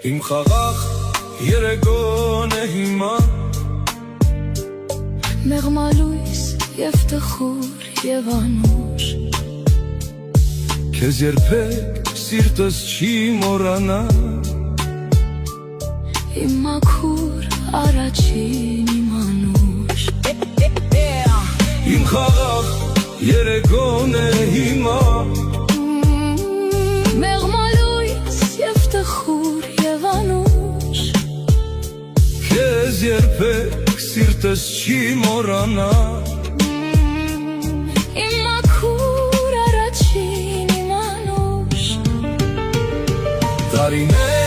Իմ խաղաղ երեկոն է հիմա Մեղմալույս և տխուր և անուշ Քեզ երբեք սիրտս չի մոռանա Իմ մաքուր առաջին իմ անուշ Իմ խաղաղ երեկոն է հիմա Մեղմալույս և տխուր և անուշ Քեզ երբեք սիրտս չի մոռանա Իմ մաքուր առաջին իմ անուշ Տարիներ